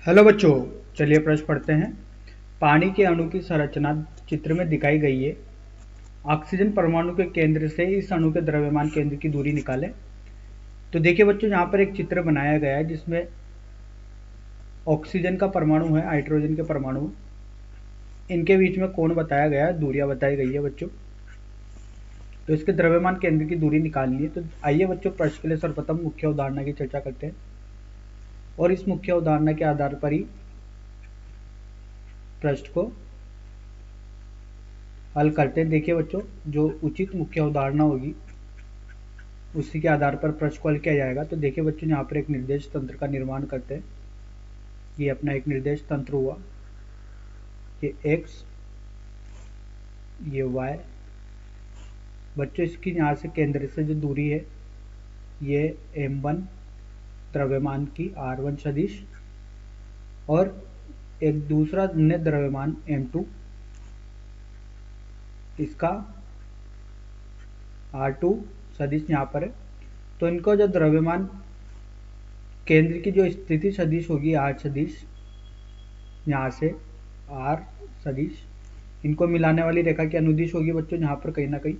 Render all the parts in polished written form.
Hello बच्चों, चलिए प्रश्न पढ़ते हैं। पानी के अणु की संरचना चित्र में दिखाई गई है। ऑक्सीजन परमाणु के केंद्र से इस अणु के द्रव्यमान केंद्र की दूरी निकालें। तो देखिए बच्चों, यहाँ पर एक चित्र बनाया गया है जिसमें ऑक्सीजन का परमाणु है, हाइड्रोजन के परमाणु, इनके बीच में कोण बताया गया है, दूरियां बताई गई है बच्चों। तो इसके द्रव्यमान केंद्र की दूरी निकालनी है। तो आइए बच्चों, प्रश्न के लिए सर्वप्रथम मुख्य उदाहरण की चर्चा करते हैं और इस मुख्य उदाहरण के आधार पर ही प्रश्न को हल करते हैं। देखिए बच्चों, जो उचित मुख्य उदाहरण होगी उसी के आधार पर प्रश्न को हल किया जाएगा। तो देखिए बच्चों, यहाँ पर एक निर्देश तंत्र का निर्माण करते हैं। ये अपना एक निर्देश तंत्र हुआ, ये x, ये y। बच्चों, इसकी यहाँ से केंद्र से जो दूरी है ये m1 द्रव्यमान की r1 सदिश, और एक दूसरा अन्य द्रव्यमान m2, इसका r2 सदिश यहाँ पर है। तो इनको जो द्रव्यमान केंद्र की जो स्थिति सदिश होगी r सदिश, यहाँ से r सदिश, इनको मिलाने वाली रेखा की अनुदिश होगी बच्चों यहाँ पर कहीं ना कहीं।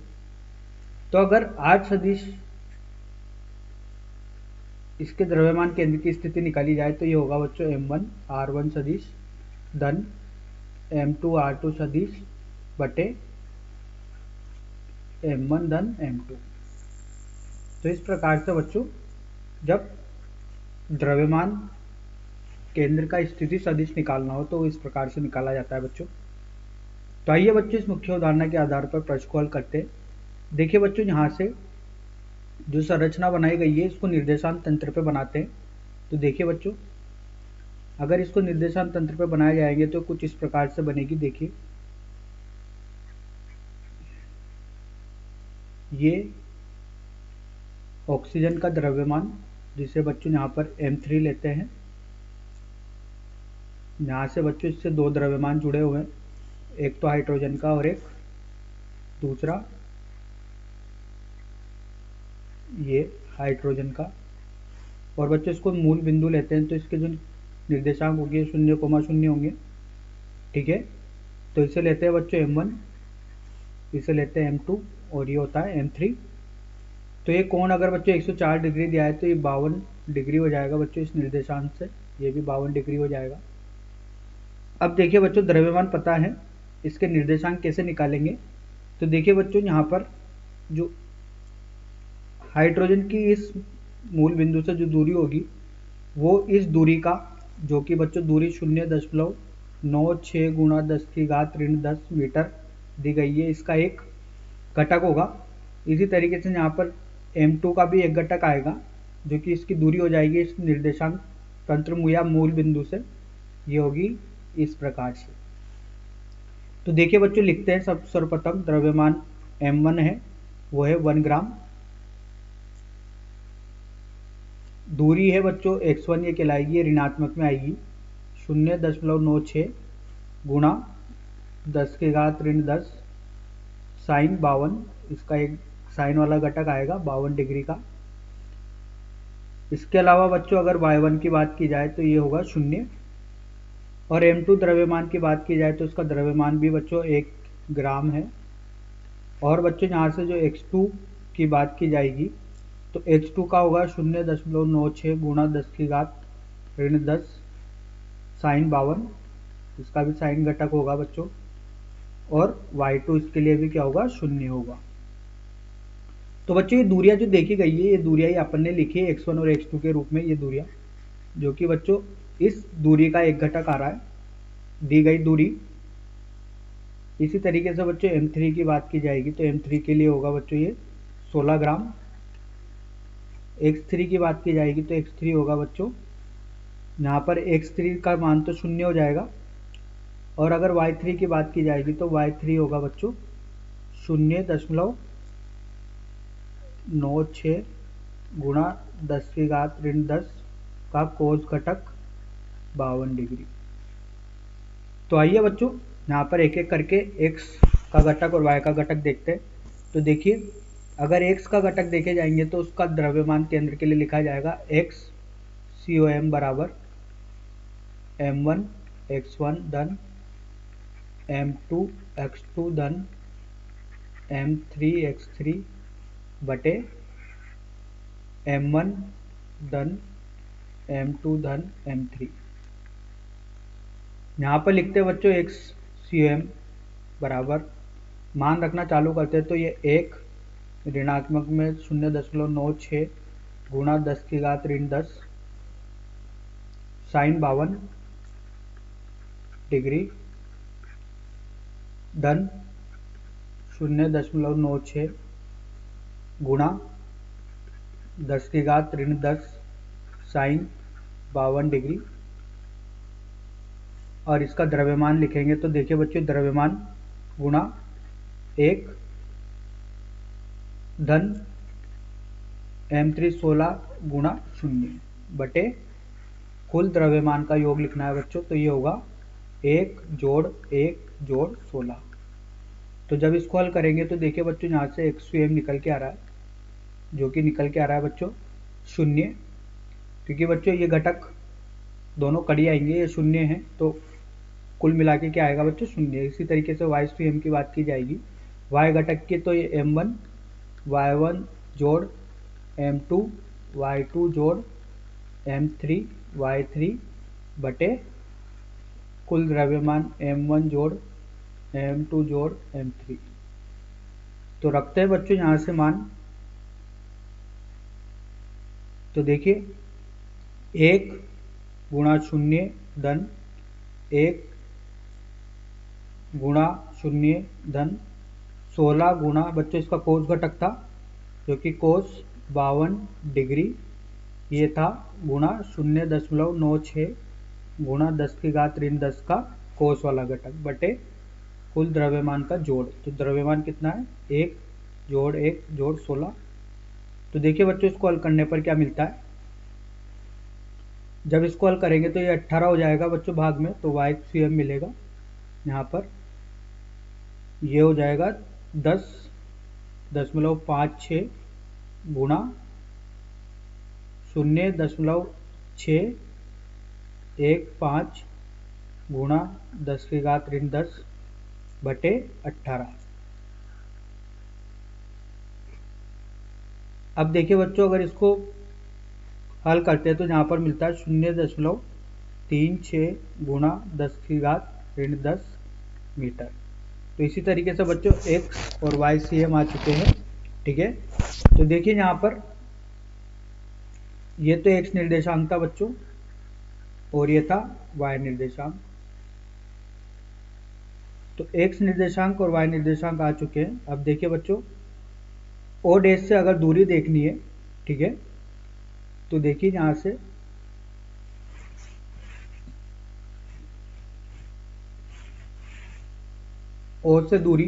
तो अगर r सदिश इसके द्रव्यमान केंद्र की स्थिति निकाली जाए तो ये होगा बच्चों m1 r1 सदिश धन m2 r2 सदिश बटे m1 धन m2। तो इस प्रकार से बच्चों, जब द्रव्यमान केंद्र का स्थिति सदिश निकालना हो तो इस प्रकार से निकाला जाता है बच्चों। तो आइए बच्चों, इस मुख्य उदाहरण के आधार पर प्रश्न को हल करते हैं। देखिए बच्चों, यहाँ से जो संरचना बनाई गई है इसको निर्देशांक तंत्र पे बनाते हैं। तो देखिए बच्चों, अगर इसको निर्देशांक तंत्र पे बनाए जाएंगे तो कुछ इस प्रकार से बनेगी। देखिए, ये ऑक्सीजन का द्रव्यमान, जिसे बच्चों यहाँ पर m3 लेते हैं। यहाँ से बच्चों इससे दो द्रव्यमान जुड़े हुए हैं, एक तो हाइड्रोजन का और एक दूसरा ये हाइड्रोजन का। और बच्चों इसको मूल बिंदु लेते हैं, तो इसके जो निर्देशांक होंगे 0,0 होंगे, ठीक है। तो इसे लेते हैं बच्चों m1, इसे लेते हैं m2 और ये होता है m3। तो ये कोण अगर बच्चों 104 डिग्री दिया है तो ये 52 डिग्री हो जाएगा बच्चों इस निर्देशांक से, ये भी 52 डिग्री हो जाएगा। अब देखिए बच्चों, द्रव्यमान पता है, इसके निर्देशांक कैसे निकालेंगे। तो देखिए बच्चों, यहाँ पर जो हाइड्रोजन की इस मूल बिंदु से जो दूरी होगी वो इस दूरी का, जो कि बच्चों दूरी 0.96 गुणा 10⁻⁻10 मीटर दी गई है, इसका एक घटक होगा। इसी तरीके से यहाँ पर m2 का भी एक घटक आएगा, जो कि इसकी दूरी हो जाएगी इस निर्देशांक तंत्र या मूल बिंदु से, ये होगी इस प्रकार से। तो देखिए बच्चों, लिखते हैं सब सर्वप्रथम द्रव्यमान m1 है, वो है 1 ग्राम। दूरी है बच्चों x1, ये कहलाएगी, ऋणात्मक में आएगी 0.96 गुणा 10⁻⁻10 साइन 52, इसका एक साइन वाला घटक आएगा 52 डिग्री का। इसके अलावा बच्चों अगर y1 की बात की जाए तो ये होगा 0, और m2 द्रव्यमान की बात की जाए तो इसका द्रव्यमान भी बच्चों 1 ग्राम है। और बच्चों यहाँ से जो x2 की बात की जाएगी तो x2 का होगा 0.96 गुणा 10⁻⁻10 साइन 52, इसका भी साइन घटक होगा बच्चों। और y2 इसके लिए भी क्या होगा, 0 होगा। तो बच्चों, ये दूरियां जो देखी गई है ये दूरियां ही अपन ने लिखी है x1 और x2 के रूप में, ये दूरियां, जो कि बच्चों इस दूरी का एक घटक आ रहा है, दी गई दूरी। इसी तरीके से बच्चों m3 की बात की जाएगी तो m3 के लिए होगा बच्चों ये 16 ग्राम। x3 की बात की जाएगी तो x3 होगा बच्चों, यहाँ पर x3 का मान तो 0 हो जाएगा। और अगर y3 की बात की जाएगी तो y3 होगा बच्चों 0.96 गुणा 10⁻⁻10 का कोस घटक 52 डिग्री। तो आइए बच्चों, यहाँ पर एक एक करके x का घटक और y का घटक देखते हैं। तो देखिए, अगर x का घटक देखे जाएंगे तो उसका द्रव्यमान केंद्र के लिए लिखा जाएगा x COM बराबर m1 x1 धन m2 x2 धन m3 x3 बटे m1 धन m2 धन m3। यहाँ पर लिखते हैं बच्चों XCM बराबर, मान रखना चालू करते हैं तो ये 1 ऋणात्मक में 0.96 गुणा 10 की घात ऋण 10 साइन 52 डिग्री धन 0.96 गुणा 10 की घात ऋण 10 साइन 52 डिग्री, और इसका द्रव्यमान लिखेंगे तो देखिए बच्चों द्रव्यमान गुणा 1 धन m3 16 गुणा 0 बटे कुल द्रव्यमान का योग लिखना है बच्चों, तो ये होगा 1 जोड़ 1 जोड़ 16। तो जब इसको हल करेंगे तो देखिए बच्चों यहाँ से XCM निकल के आ रहा है, जो कि निकल के आ रहा है बच्चों 0, क्योंकि बच्चों ये घटक दोनों कड़ी आएंगे, ये 0 है तो कुल मिला के क्या आएगा बच्चों 0। इसी तरीके से YCM की बात की जाएगी, y घटक की तो ये m1 y1 जोड़ m2 y2 जोड़ m3 y3 बटे कुल द्रव्यमान m1 जोड़ m2 जोड़ m3। तो रखते हैं बच्चों यहाँ से मान, तो देखिए 1 गुणा 0 धन 1 गुणा 0 धन 16 गुणा बच्चों इसका कोस घटक था जो कि कोस 52 डिग्री ये था, गुणा 0.96 गुणा 10 की घात ऋण 10 का कोस वाला घटक बटे कुल द्रव्यमान का जोड़। तो द्रव्यमान कितना है 1 जोड़ 1 जोड़ 16। तो देखिए बच्चों इसको हल करने पर क्या मिलता है, जब इसको हल करेंगे तो ये 18 हो जाएगा बच्चों भाग में, तो YCM मिलेगा यहाँ पर, ये हो जाएगा 10.56 गुणा 0.615 गुणा 10 की घात ऋण 10 बटे 18। अब देखिए बच्चों अगर इसको हल करते हैं तो यहाँ पर मिलता है 0.36 गुणा 10 की घात ऋण 10 मीटर। तो इसी तरीके से बच्चों X और YCM आ चुके हैं, ठीक है। तो देखिए यहाँ पर ये तो X निर्देशांक था बच्चों और ये था Y निर्देशांक। तो X निर्देशांक और Y निर्देशांक आ चुके हैं। अब देखिए बच्चों O डैश से अगर दूरी देखनी है, ठीक है, तो देखिए यहाँ से O से दूरी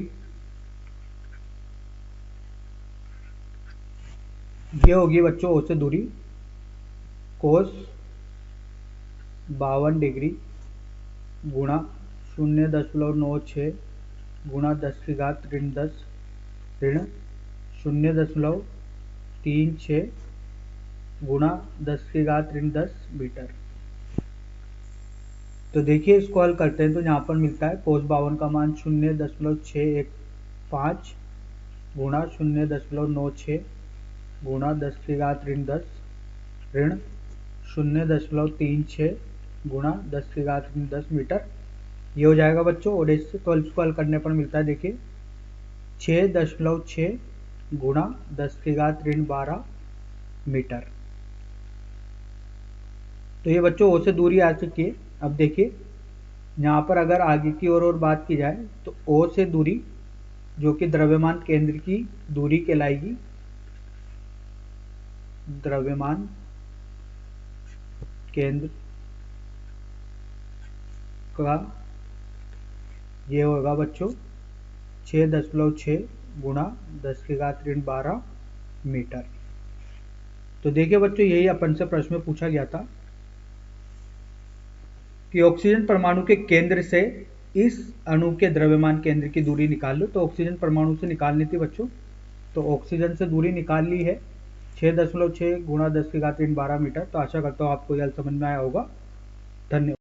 ये होगी बच्चों, O से दूरी कोस 52 डिग्री गुणा 0.96 गुणा 10 की घात ऋण 10 ऋण 0.36 गुणा 10 की घात ऋण 10 मीटर। तो देखिए इसको हल करते हैं तो यहाँ पर मिलता है कोस 52 का मान 0.615 गुणा 0.96 गुणा 10 की घात ऋण 10 ऋण 0.36 गुणा 10 की घात ऋण 10 मीटर, ये हो जाएगा बच्चों। और इससे तो इसको हल करने पर मिलता है देखिए 6.6 गुणा 10 की घात ऋण 12 मीटर। तो ये बच्चों O से दूरी आ चुकी है। अब देखिए यहाँ पर अगर आगे की ओर और बात की जाए तो O से दूरी जो कि द्रव्यमान केंद्र की दूरी कहलाएगी, द्रव्यमान केंद्र का ये होगा बच्चों 6.6 गुणा 10 की घात ऋण 12 मीटर। तो देखिए बच्चों यही अपन से प्रश्न में पूछा गया था कि ऑक्सीजन परमाणु के केंद्र से इस अणु के द्रव्यमान केंद्र की दूरी निकाल लो। तो ऑक्सीजन परमाणु से निकालनी थी बच्चों, तो ऑक्सीजन से दूरी निकाल ली है 6.6 गुणा 10 की घात ऋण 12 मीटर। तो आशा करता हूँ आपको यह समझ में आया होगा। धन्यवाद।